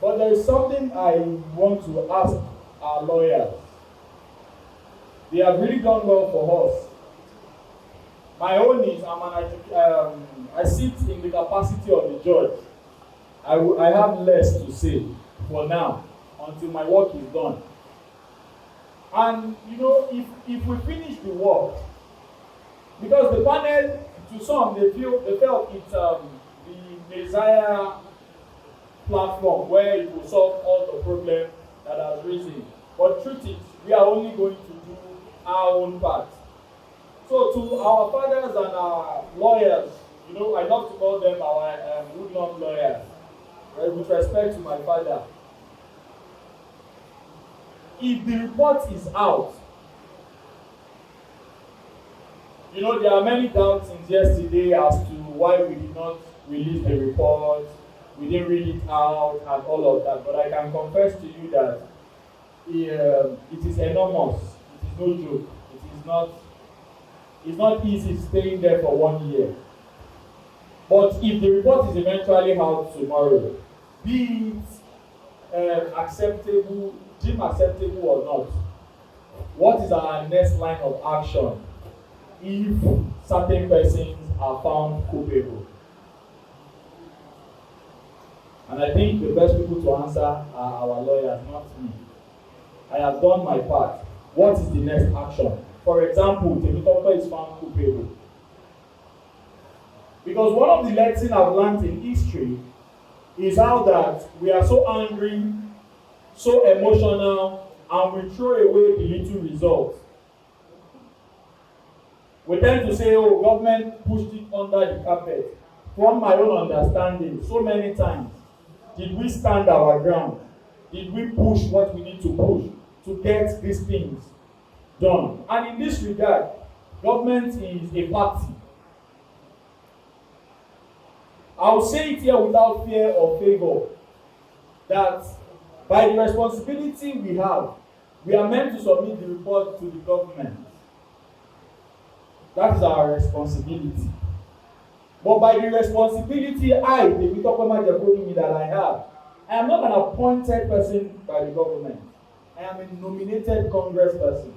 But there is something I want to ask our lawyers. They have really done well for us. My own is I sit in the capacity of the judge. I have less to say for now until my work is done. And if we finish the work, because the panel, to some, they felt it's the Messiah platform where it will solve all the problems that has risen. But truth is, we are only going to do our own part. So to our fathers and our lawyers, I love to call them our woodlawn lawyers, right, with respect to my father. If the report is out, there are many doubts since yesterday as to why we did not release the report, we didn't read it out, and all of that. But I can confess to you that it is enormous. It is no joke. It's not easy staying there for 1 year. But if the report is eventually out tomorrow, be it acceptable, deemed acceptable or not, what is our next line of action if certain persons are found culpable? And I think the best people to answer are our lawyers, not me. I have done my part. What is the next action? For example, Temitope is found culpable. Because one of the lessons I've learned in history is how that we are so angry, so emotional, and we throw away the little results. We tend to say, oh, government pushed it under the carpet. From my own understanding, so many times, did we stand our ground? Did we push what we need to push to get these things done? And in this regard, government is a party. I will say it here without fear or favor, that by the responsibility we have, we are meant to submit the report to the government. That is our responsibility. But by the responsibility Temitope Majekodunmi, that I have, I am not an appointed person by the government. I am a nominated congressperson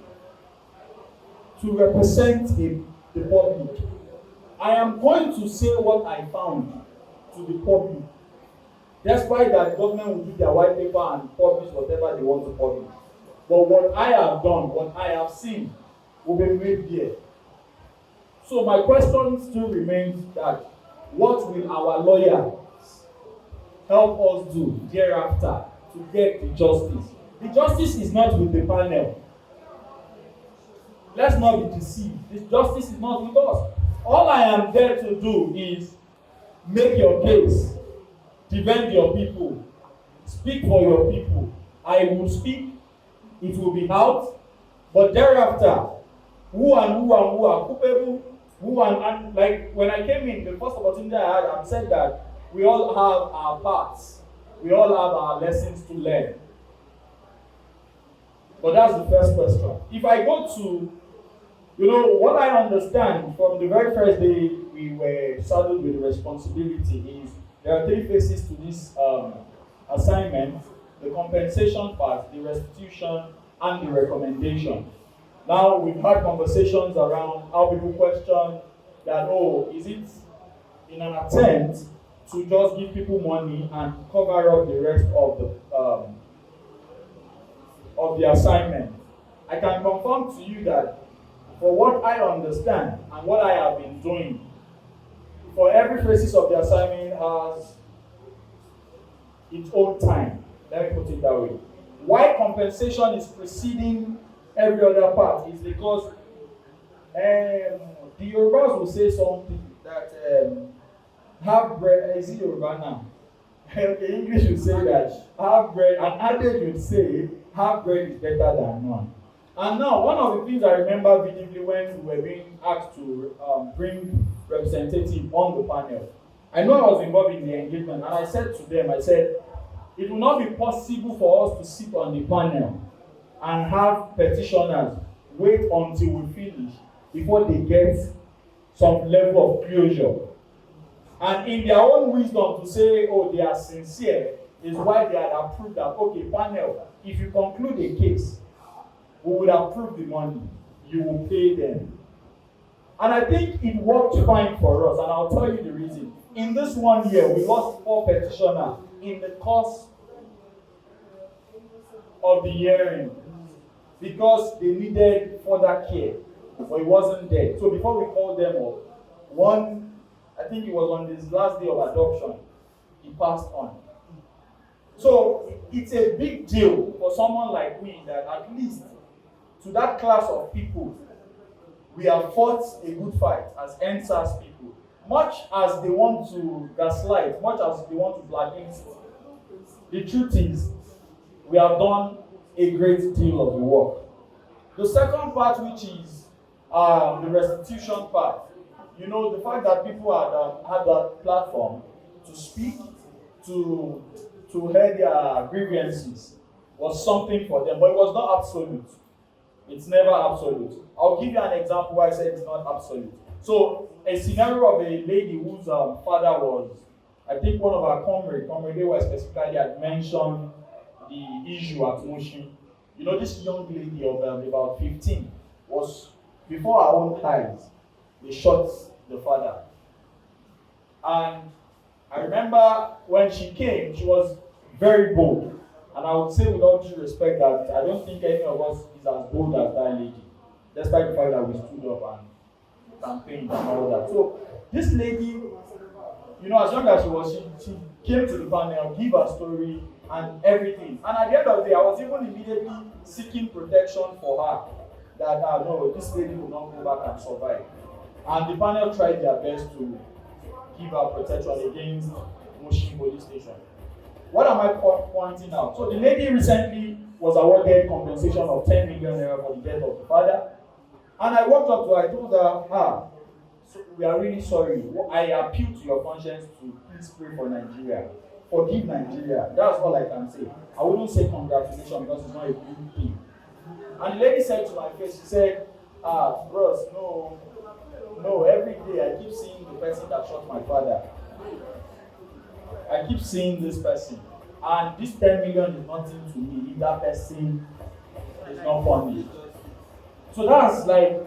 to represent the public. I am going to say what I found to the public, despite that the government will do their white paper and publish whatever they want to publish. But what I have done, what I have seen, will be made there. So my question still remains that what will our lawyers help us do thereafter to get the justice? The justice is not with the panel. Let's not be deceived. The justice is not with us. All I am there to do is make your case, defend your people, speak for your people. I will speak, it will be out, but thereafter, who are culpable, and like when I came in, the first opportunity I had, I said that we all have our parts, we all have our lessons to learn. But that's the first question. If I go to, what I understand from the very first day we were saddled with the responsibility is there are three phases to this assignment: the compensation part, the restitution, and the recommendation. Now, we've had conversations around how people question that, is it in an attempt to just give people money and cover up the rest of the assignment? I can confirm to you that for what I understand and what I have been doing, for every phase of the assignment has its own time. Let me put it that way. Why compensation is preceding every other part is because the Yorubas will say something that have bread. Is it Yoruba now? The English will say that have bread, and adage would say have bread is better than none. And now, one of the things I remember vividly when we were being asked to bring representative on the panel, I know I was involved in the engagement, and I said to them, it will not be possible for us to sit on the panel and have petitioners wait until we finish before they get some level of closure. And in their own wisdom to say, they are sincere, is why they had approved that, okay, panel, if you conclude a case, we will approve the money, you will pay them. And I think it worked fine for us, and I'll tell you the reason. In this 1 year, we lost 4 petitioners in the course of the hearing because they needed further care, but it wasn't there. So before we called them up, I think it was on his last day of adoption, he passed on. So it's a big deal for someone like me that at least to that class of people, we have fought a good fight as NSAS people. Much as they want to gaslight, much as they want to blacklist, the truth is, we have done a great deal of the work. The second part, which is the restitution part, you know, the fact that people had that platform to speak, to hear their grievances was something for them, but it was not absolute. It's never absolute. I'll give you an example why I said it's not absolute. So, a scenario of a lady whose father was, I think one of our comrades specifically had mentioned the issue at Mushin. You know, this young lady of about 15 was, before our own eyes, they shot the father. And I remember when she came, she was very bold. And I would say with all due respect that I don't think any of us is as bold as that lady, despite the fact that we stood up and campaigned and all that. So this lady, you know, as young as she was, she came to the panel, give her story and everything. And at the end of the day, I was even immediately seeking protection for her. That no, this lady will not go back and survive. And the panel tried their best to give her protection against Mushin police station. What am I pointing out? So the lady recently was awarded compensation of 10 million naira for the death of the father. And I walked up to her, I told her, so we are really sorry. I appeal to your conscience to please pray for Nigeria. Forgive Nigeria. That's all I can say. I wouldn't say congratulations because it's not a good thing. And the lady said to my face, she said, bros, no, every day I keep seeing the person that shot my father. I keep seeing this person, and this 10 million is nothing to me if that person is not punished. So that's like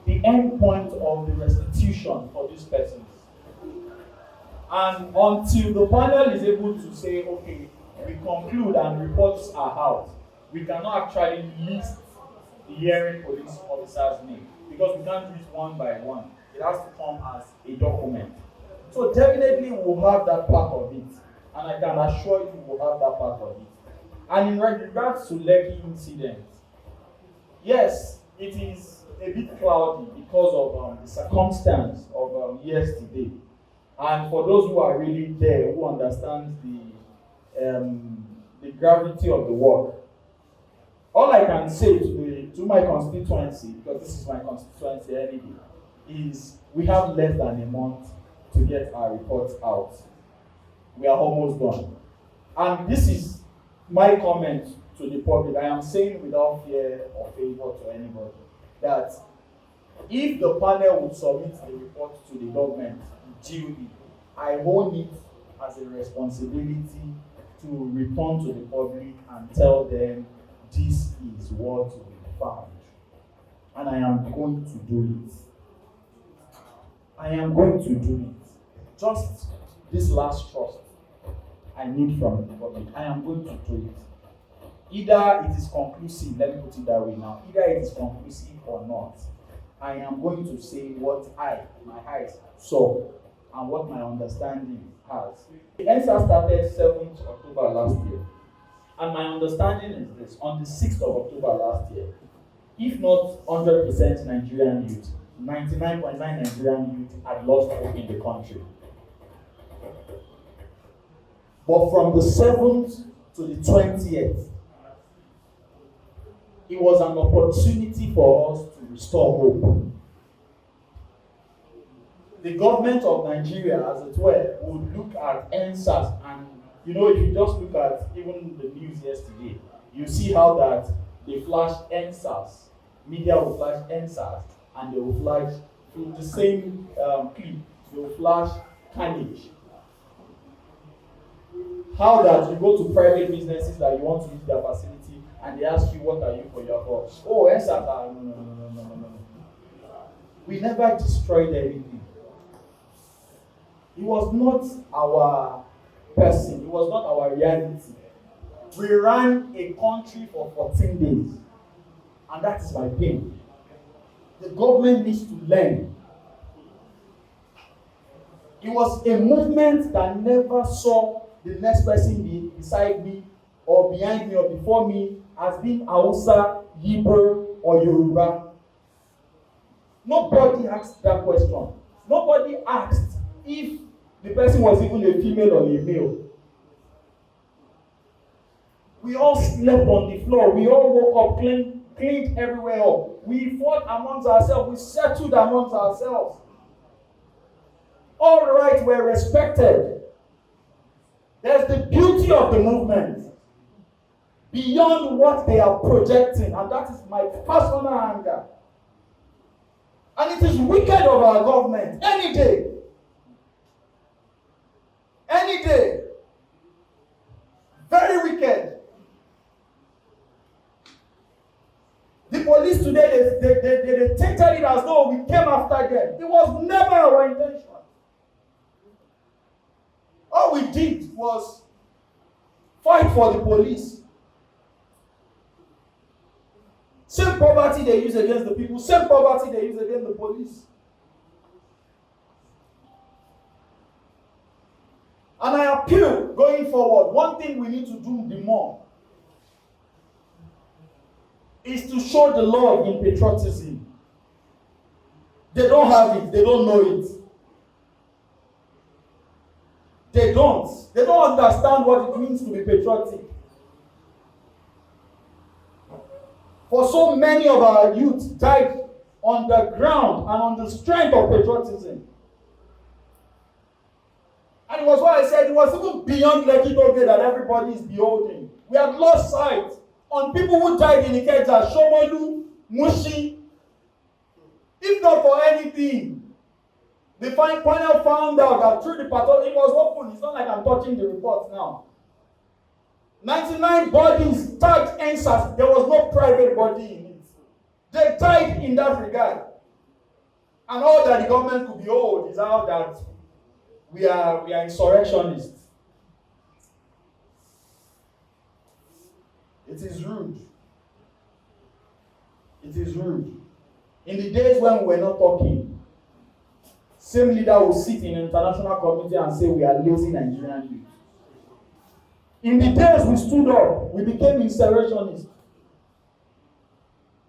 the end point of the restitution for these persons. And until the panel is able to say, okay, we conclude and reports are out, we cannot actually list the hearing police officer's name because we can't do it one by one. It has to come as a document. So definitely we'll have that part of it. And I can assure you we'll have that part of it. And in regards to Lekki incident, yes, it is a bit cloudy because of the circumstance of yesterday. And for those who are really there, who understand the gravity of the work, all I can say to my constituency, because this is my constituency anyway, is we have less than a month to get our reports out. We are almost done. And this is my comment to the public. I am saying without fear or favor to anybody that if the panel would submit the report to the government duly, I hold it as a responsibility to return to the public and tell them this is what we found. And I am going to do it. I am going to do it. Just this last trust I need from the public. I am going to do it. Either it is conclusive, let me put it that way now. Either it is conclusive or not. I am going to say what my eyes saw and what my understanding has. The NSA started 7th October last year. And my understanding is this: on the 6th of October last year, if not 100% Nigerian youth, 99.9 Nigerian youth had lost hope in the country. But from the 7th to the 20th, it was an opportunity for us to restore hope. The government of Nigeria, as it were, would look at NSAS, and you know, if you just look at even the news yesterday, you see how that they flash NSAS, media will flash NSAS, and they will flash through the same clip, they will flash carnage. How that you go to private businesses that you want to use their facility and they ask you what are you for your boss? Oh, ESAT. No. We never destroyed anything. It was not our person. It was not our reality. We ran a country for 14 days. And that is my pain. The government needs to learn. It was a movement that never saw the next person beside me or behind me or before me as being Hausa, Igbo, or Yoruba. Nobody asked that question. Nobody asked if the person was even a female or a male. We all slept on the floor. We all woke up, cleaned everywhere up. We fought amongst ourselves. We settled amongst ourselves. All rights were respected. There's the beauty of the movement beyond what they are projecting, and that is my personal anger. And it is wicked of our government any day. Very wicked. The police today, they treated it as though we came after them. It was never our intention. All we did was fight for the police. Same poverty they use against the people, same poverty they use against the police. And I appeal going forward, one thing we need to do the more is to show the love in patriotism. They don't have it, they don't know it. They don't understand what it means to be patriotic. For so many of our youth died on the ground and on the strength of patriotism. And it was what I said, it was even beyond Lekki that everybody is beholding. We had lost sight on people who died in Ikeja, Shomolu, Mushi. If not for anything, the panel found out that through the patrol, it was open. It's not like I'm touching the report now. 99 bodies tagged NSAS. There was no private body in it. They died in that regard. And all that the government could behold is how that we are insurrectionists. It is rude. It is rude. In the days when we were not talking, same leader will sit in an international committee and say we are lazy Nigerian youth. In the days we stood up, we became insurrectionists.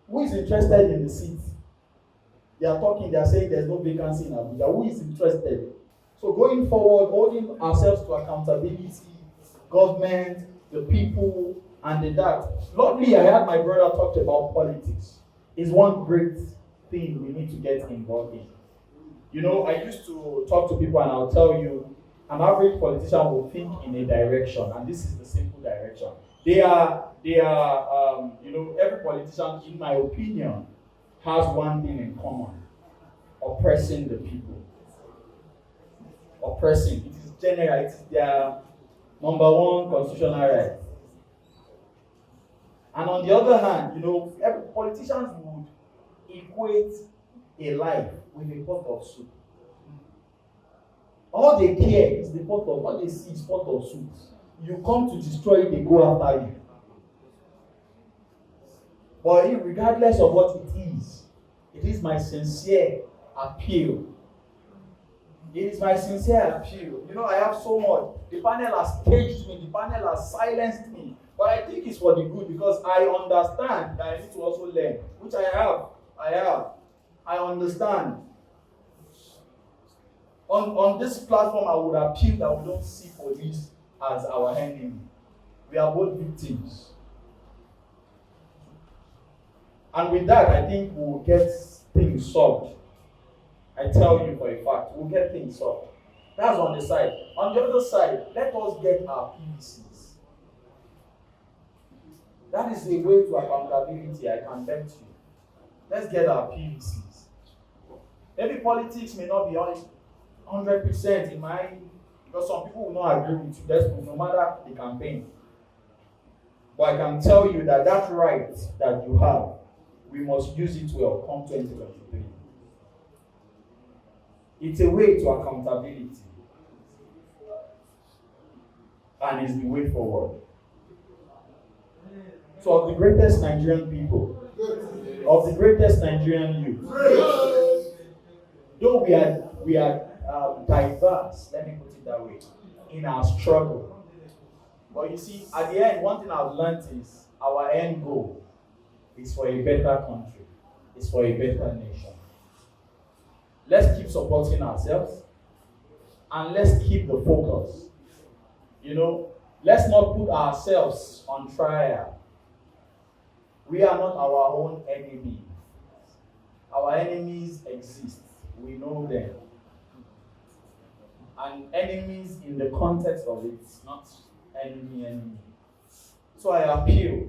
Who is interested in the seat? They are talking, they are saying there's no vacancy in Abuja. Who is interested? So going forward, holding ourselves to accountability, government, the people, and that. Lovely, I had my brother talk about politics. It's one great thing we need to get involved in. You know, I used to talk to people and I'll tell you, an average politician will think in a direction, and this is the simple direction. They are, every politician, in my opinion, has one thing in common: oppressing the people. Oppressing. It is general, it is their number one constitutional right. And on the other hand, every politicians would equate a life with a pot of soup. All they care is the pot of, what they see is pot of soup. You come to destroy it, they go after you. But regardless of what it is my sincere appeal. It is my sincere appeal. I have so much. The panel has caged me, the panel has silenced me. But I think it's for the good, because I understand that I need to also learn, which I have. I understand. On this platform, I would appeal that we don't see police as our enemy. We are both victims. And with that, I think we'll get things solved. I tell you for a fact, we'll get things solved. That's on the side. On the other side, let us get our PVCs. That is the way to accountability, I can bet you. Let's get our PVCs. Maybe politics may not be 100% in my Because some people will not agree with you, no matter the campaign. But I can tell you that that right that you have, we must use it well come 2023. It's a way to accountability. And it's the way forward. So of the greatest Nigerian people, of the greatest Nigerian youth, though we are diverse, let me put it that way, in our struggle. But you see, at the end, one thing I've learned is our end goal is for a better country, is for a better nation. Let's keep supporting ourselves and let's keep the focus. Let's not put ourselves on trial. We are not our own enemy. Our enemies exist. We know them. And enemies in the context of it, not enemy. So I appeal.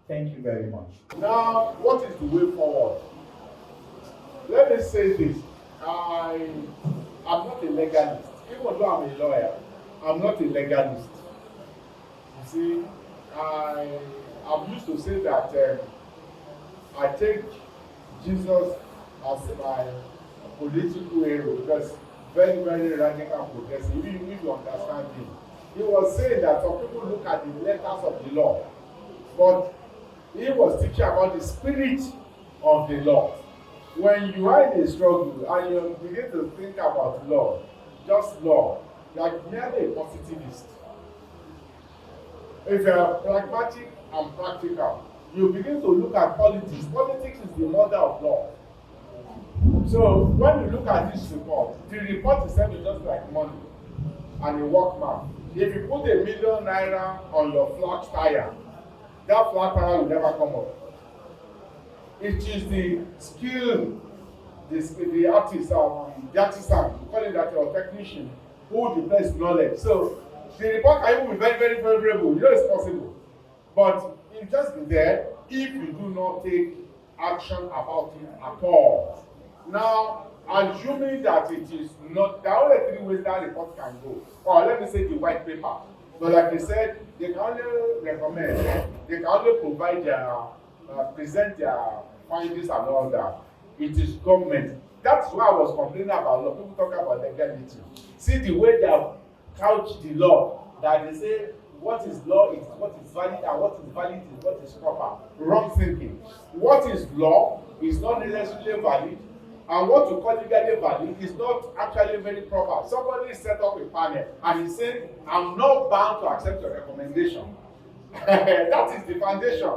Thank you very much. Now, what is the way forward? Let me say this. I'm not a legalist. Even though I'm a lawyer, I'm not a legalist. You see, I'm used to say that I take Jesus as my political hero because very, very radical progressive. If you understand him. He was saying that some people look at the letters of the law, but he was teaching about the spirit of the law. When you are in a struggle and you begin to think about law, just law, you are merely a positivist. If you are pragmatic and practical, you begin to look at politics. Politics is the mother of law. So when you look at this report, the report itself is just like money and a workman. If you put ₦1 million on your flat tire, that flat tire will never come up. It is the skill, the artist, the artisan, we call it that, or technician, who displays knowledge. So the report can even be very, very favorable. It's possible. But it just be there if you do not take action about it at all. Now, assuming that it is not, there are only 3 ways that report can go. Or let me say the white paper. But like I said, they can only recommend, they can only provide present their findings and all that. It is government. That's why I was complaining about law. People talk about legality. See the way they have couched the law, that they say what is law is what is valid and what is valid is what is proper. Wrong thinking. What is law is not necessarily valid, and what you call legally valid is not actually very proper. Somebody set up a panel and he said, I'm not bound to accept your recommendation. That is the foundation.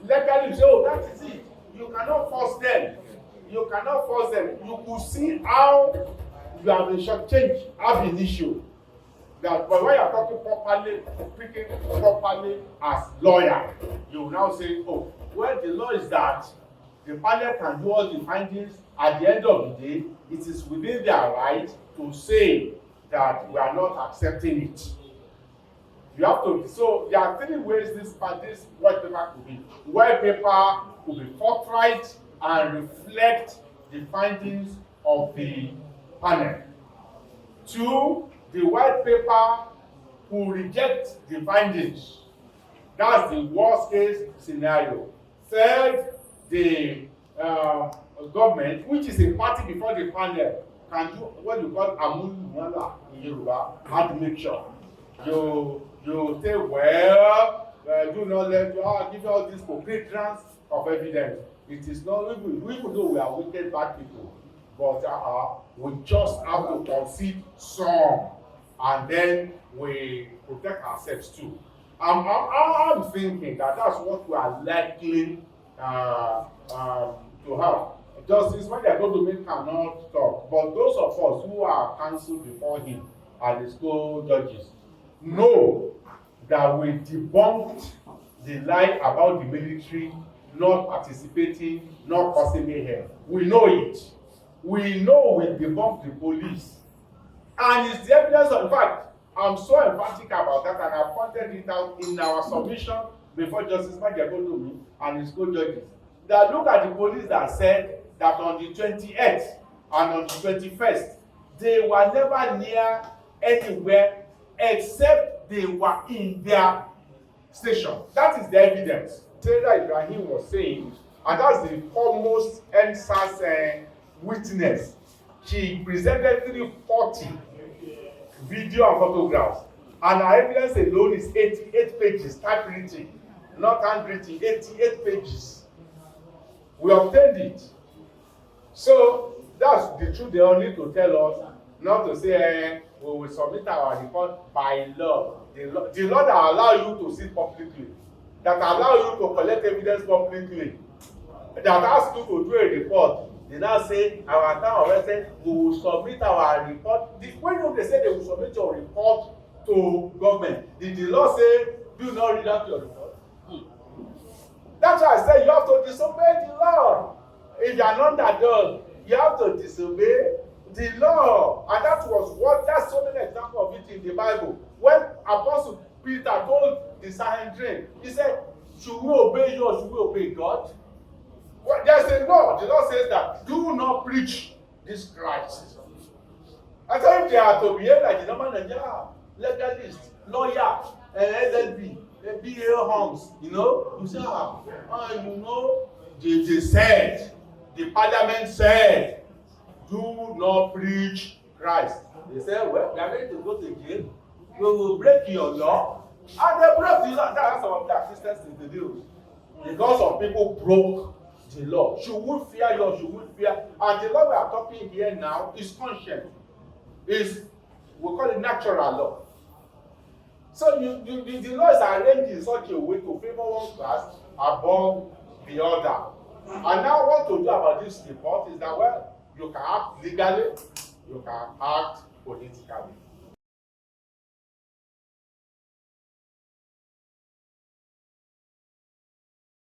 Legally, so that is it. You cannot force them. You cannot force them. You could see how you have been shortchanged ab initio. That but when you are talking properly, speaking properly as lawyer, you will now say, oh, well, the law is that the panel can do all the findings. At the end of the day, it is within their right to say that we are not accepting it. You have to. So there are 3 ways this white paper could be. White paper could be forthright and reflect the findings of the panel. 2, the white paper could reject the findings. That's the worst case scenario. 3rd, the government, which is a party before the panel, can do what you call amúlùmọ́là in Yoruba, admixture. You say, well, do not let you give all this concretions of evidence. It is not, even though we are wicked bad people, but we just have to concede some, and then we protect ourselves too. I'm thinking that that's what we are likely to have. Justice, when they are going to make, cannot talk. But those of us who are counsel before him and the school judges know that we debunked the lie about the military not participating, not causing mayhem. We know it. We know we debunked the police. And it's the evidence of, in fact, I'm so emphatic about that, and I pointed it out in our submission before Justice Majekodunmi and his co-judges. That look at the police that said that on the 28th and on the 21st, They were never near anywhere except they were in their station. That is the evidence. Taylor Ibrahim was saying, and that's the foremost NSAS witness. She presented 340 video and photographs, and her evidence alone is 88 pages, typewritten, not handwritten, 88 pages. We obtained it. So that's the truth they all need to tell us, not to say we will submit our report by law. The law that allow you to see publicly, that allow you to collect evidence publicly, that asks you to do a report. They now say our town already said we will submit our report. When they say they will submit your report to government, did the law say do not read out your report? That's why I said you have to disobey the law. If you are not that done, you have to disobey the law. And that's so many examples of it in the Bible. When Apostle Peter told the Sanhedrin, he said, should we obey you or should we obey God? Well, there's a law. The law says that do not preach this Christ. I thought if they are to behave like the normal Nigerian legalist, lawyer, LLB, BA Homes, you say, they said, the parliament said, do not preach Christ. They said, well, we are going to go to jail. We will break your law. And they broke the law. That's some of the Christians to do. Because of people broke the law. Should we fear you or should we fear? And the law we are talking here now is conscience. We call it natural law. So the law is arranged in such a way to favor one class above the other. And now what to do about this report is that, well, you can act legally, you can act politically.